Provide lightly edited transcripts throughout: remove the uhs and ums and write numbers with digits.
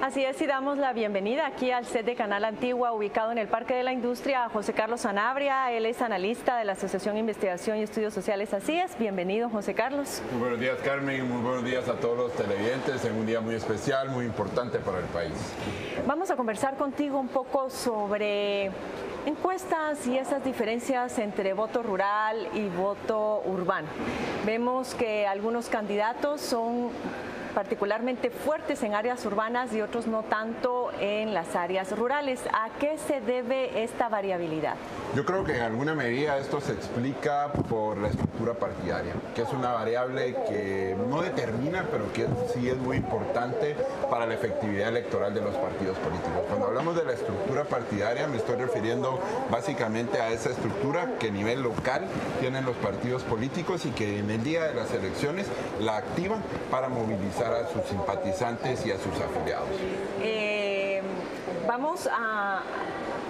Así es, y damos la bienvenida aquí al set de Canal Antigua, ubicado en el Parque de la Industria, a José Carlos Sanabria. Él es analista de la Asociación Investigación y Estudios Sociales. Así es, bienvenido, José Carlos. Muy buenos días, Carmen, muy buenos días a todos los televidentes en un día muy especial, muy importante para el país. Vamos a conversar contigo un poco sobre encuestas y esas diferencias entre voto rural y voto urbano. Vemos que algunos candidatos son particularmente fuertes en áreas urbanas y otros no tanto en las áreas rurales. ¿A qué se debe esta variabilidad? Yo creo que en alguna medida esto se explica por la estructura partidaria, que es una variable que no determina, pero que sí es muy importante para la efectividad electoral de los partidos políticos. Cuando hablamos de la estructura partidaria, me estoy refiriendo básicamente a esa estructura que a nivel local tienen los partidos políticos y que en el día de las elecciones la activan para movilizar a sus simpatizantes y a sus afiliados. Vamos a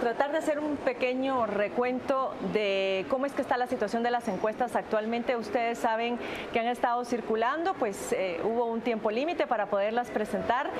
tratar de hacer un pequeño recuento de cómo es que está la situación de las encuestas actualmente. Ustedes saben que han estado circulando, pues hubo un tiempo límite para poderlas presentar.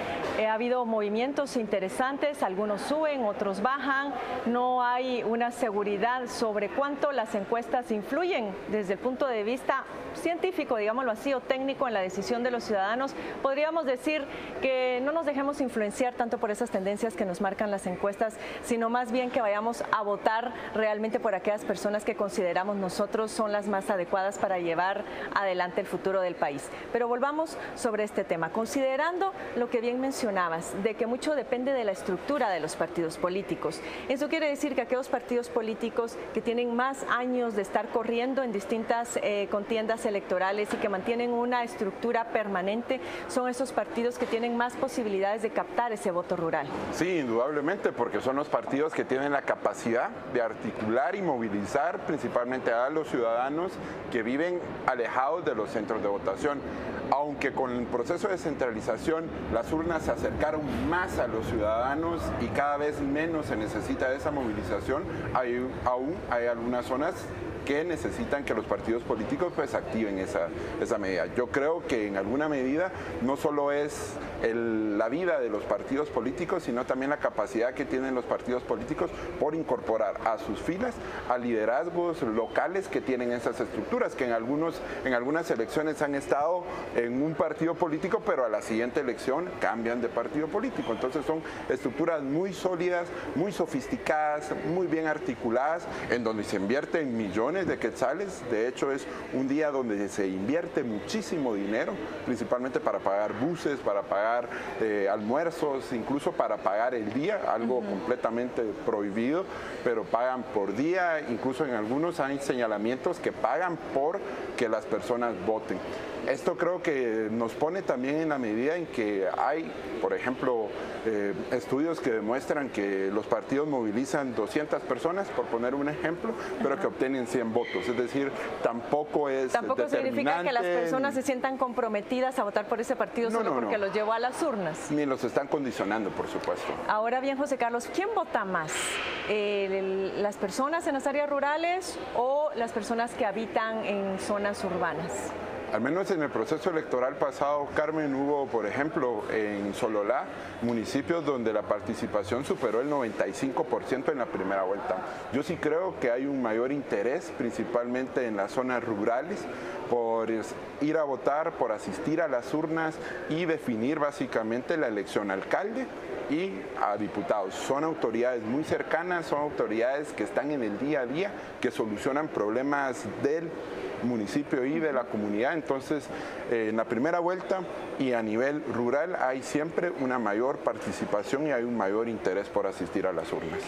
Ha habido movimientos interesantes, algunos suben, otros bajan. No hay una seguridad sobre cuánto las encuestas influyen desde el punto de vista científico, digámoslo así, o técnico en la decisión de los ciudadanos. Podríamos decir que no nos dejemos influenciar tanto por esas tendencias que nos marcan las encuestas, sino más bien que vayamos a votar realmente por aquellas personas que consideramos nosotros son las más adecuadas para llevar adelante el futuro del país. Pero volvamos sobre este tema, considerando lo que bien mencionabas, de que mucho depende de la estructura de los partidos políticos. Eso quiere decir que aquellos partidos políticos que tienen más años de estar corriendo en distintas contiendas electorales y que mantienen una estructura permanente, son esos partidos que tienen más posibilidades de captar ese voto rural. Sí, indudablemente, porque son los partidos que tienen la capacidad de articular y movilizar principalmente a los ciudadanos que viven alejados de los centros de votación. Aunque con el proceso de descentralización las urnas se acercaron más a los ciudadanos y cada vez menos se necesita de esa movilización, aún hay algunas zonas que necesitan que los partidos políticos pues activen esa medida. Yo creo que en alguna medida no solo es la vida de los partidos políticos, sino también la capacidad que tienen los partidos políticos por incorporar a sus filas a liderazgos locales que tienen esas estructuras, que en algunas elecciones han estado en un partido político, pero a la siguiente elección cambian de partido político. Entonces son estructuras muy sólidas, muy sofisticadas, muy bien articuladas, en donde se invierten millones de quetzales. De hecho, es un día donde se invierte muchísimo dinero, principalmente para pagar buses, para pagar almuerzos, incluso para pagar el día, algo completamente prohibido, pero pagan por día. Incluso en algunos hay señalamientos que pagan por que las personas voten. Esto creo que nos pone también en la medida en que hay, por ejemplo, estudios que demuestran que los partidos movilizan 200 personas, por poner un ejemplo, pero que obtienen 100 votos. Es decir, tampoco significa que las personas se sientan comprometidas a votar por ese partido solo porque los llevó a las urnas. Ni los están condicionando, por supuesto. Ahora bien, José Carlos, ¿quién vota más? ¿Las personas en las áreas rurales o las personas que habitan en zonas urbanas? Al menos en el proceso electoral pasado, Carmen, hubo, por ejemplo, en Sololá, municipios donde la participación superó el 95% en la primera vuelta. Yo sí creo que hay un mayor interés, principalmente en las zonas rurales, por ir a votar, por asistir a las urnas y definir básicamente la elección alcalde y a diputados. Son autoridades muy cercanas, son autoridades que están en el día a día, que solucionan problemas del municipio y de la comunidad. Entonces, en la primera vuelta y a nivel rural hay siempre una mayor participación y hay un mayor interés por asistir a las urnas.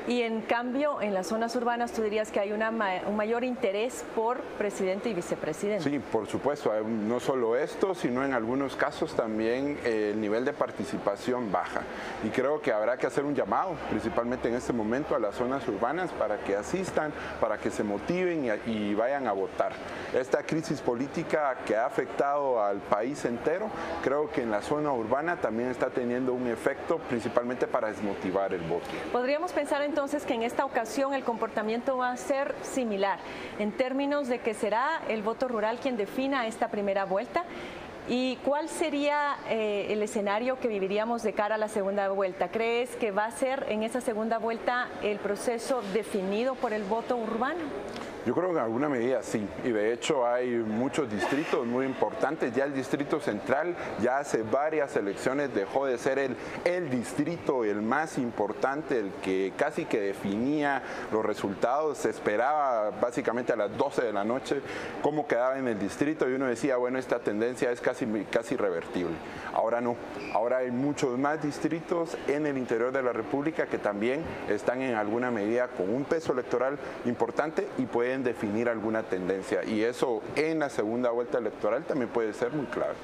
Y en cambio, en las zonas urbanas, ¿tú dirías que hay un mayor interés por presidente y vicepresidente? Sí, por supuesto. No solo esto, sino en algunos casos también el nivel de participación baja. Y creo que habrá que hacer un llamado, principalmente en este momento, a las zonas urbanas para que asistan, para que se motiven y vayan a votar. Esta crisis política que ha afectado al país entero, creo que en la zona urbana también está teniendo un efecto, principalmente para desmotivar el voto. Podríamos pensar entonces que en esta ocasión el comportamiento va a ser similar, en términos de que será el voto rural quien defina esta primera vuelta ¿Y cuál sería el escenario que viviríamos de cara a la segunda vuelta? ¿Crees que va a ser en esa segunda vuelta el proceso definido por el voto urbano? Yo creo que en alguna medida sí, y de hecho hay muchos distritos muy importantes. Ya el distrito central ya hace varias elecciones dejó de ser el distrito el más importante, el que casi que definía los resultados. Se esperaba básicamente a las 12 de la noche cómo quedaba en el distrito y uno decía, bueno, esta tendencia es casi revertible. Ahora no, ahora hay muchos más distritos en el interior de la República que también están en alguna medida con un peso electoral importante y pueden definir alguna tendencia, y eso en la segunda vuelta electoral también puede ser muy clave.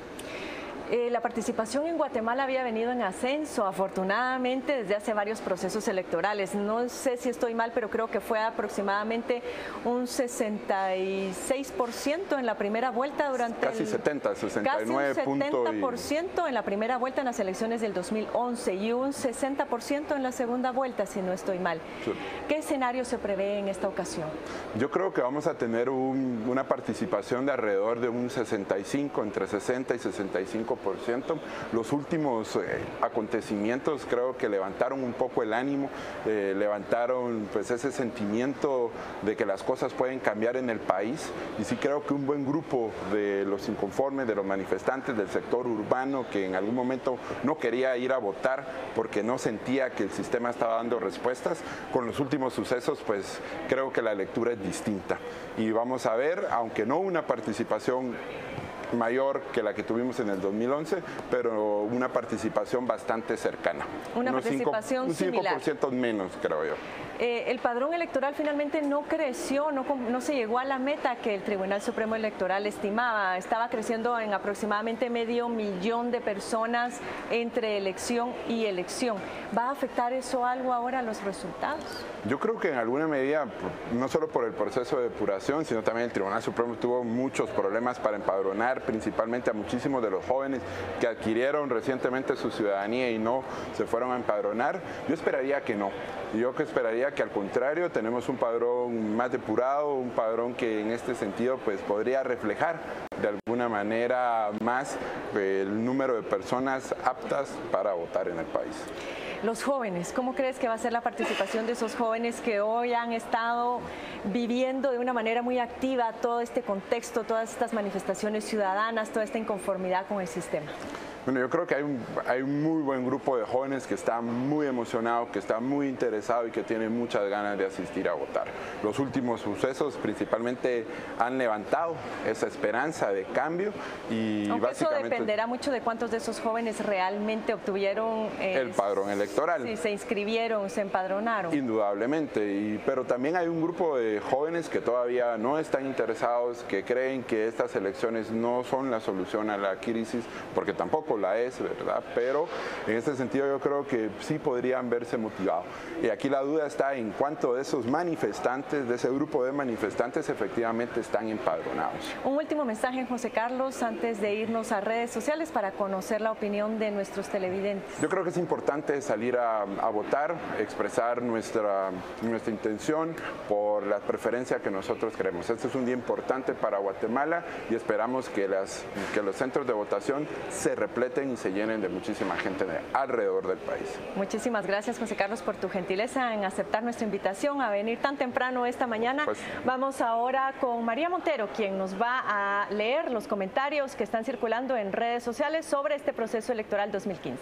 La participación en Guatemala había venido en ascenso, afortunadamente, desde hace varios procesos electorales. No sé si estoy mal, pero creo que fue aproximadamente un 66% en la primera vuelta durante casi 69 casi un 70% en la primera vuelta en las elecciones del 2011 y un 60% en la segunda vuelta, si no estoy mal. Sí. ¿Qué escenario se prevé en esta ocasión? Yo creo que vamos a tener una participación de alrededor de un 65, entre 60 y 65%. Los últimos acontecimientos creo que levantaron un poco el ánimo, levantaron pues ese sentimiento de que las cosas pueden cambiar en el país, y sí creo que un buen grupo de los inconformes, de los manifestantes del sector urbano que en algún momento no quería ir a votar porque no sentía que el sistema estaba dando respuestas, con los últimos sucesos pues creo que la lectura es distinta, y vamos a ver, aunque no una participación mayor que la que tuvimos en el 2011, pero una participación bastante cercana. Una participación similar. Un 5% menos, creo yo. El padrón electoral finalmente no creció, no se llegó a la meta que el Tribunal Supremo Electoral estimaba. Estaba creciendo en aproximadamente 500,000 de personas entre elección y elección. ¿Va a afectar eso algo ahora a los resultados? Yo creo que en alguna medida, no solo por el proceso de depuración, sino también el Tribunal Supremo tuvo muchos problemas para empadronar, principalmente a muchísimos de los jóvenes que adquirieron recientemente su ciudadanía y no se fueron a empadronar. Yo esperaría que no. Yo que esperaría que al contrario tenemos un padrón más depurado, un padrón que en este sentido pues podría reflejar de alguna manera más el número de personas aptas para votar en el país. Los jóvenes, ¿cómo crees que va a ser la participación de esos jóvenes que hoy han estado viviendo de una manera muy activa todo este contexto, todas estas manifestaciones ciudadanas, toda esta inconformidad con el sistema? Bueno, yo creo que hay un muy buen grupo de jóvenes que está muy emocionado, que está muy interesado y que tiene muchas ganas de asistir a votar. Los últimos sucesos principalmente han levantado esa esperanza de cambio y aunque básicamente eso dependerá mucho de cuántos de esos jóvenes realmente obtuvieron el padrón electoral. Sí, se inscribieron, se empadronaron. Indudablemente, pero también hay un grupo de jóvenes que todavía no están interesados, que creen que estas elecciones no son la solución a la crisis, porque tampoco la es, ¿verdad? Pero en este sentido yo creo que sí podrían verse motivados. Y aquí la duda está en cuánto de esos manifestantes, de ese grupo de manifestantes, efectivamente están empadronados. Un último mensaje, José Carlos, antes de irnos a redes sociales para conocer la opinión de nuestros televidentes. Yo creo que es importante salir a votar, expresar nuestra intención por la preferencia que nosotros queremos. Este es un día importante para Guatemala y esperamos que los centros de votación se repleten y se llenen de muchísima gente de alrededor del país. Muchísimas gracias, José Carlos, por tu gentileza en aceptar nuestra invitación a venir tan temprano esta mañana. Vamos ahora con María Montero, quien nos va a leer los comentarios que están circulando en redes sociales sobre este proceso electoral 2015.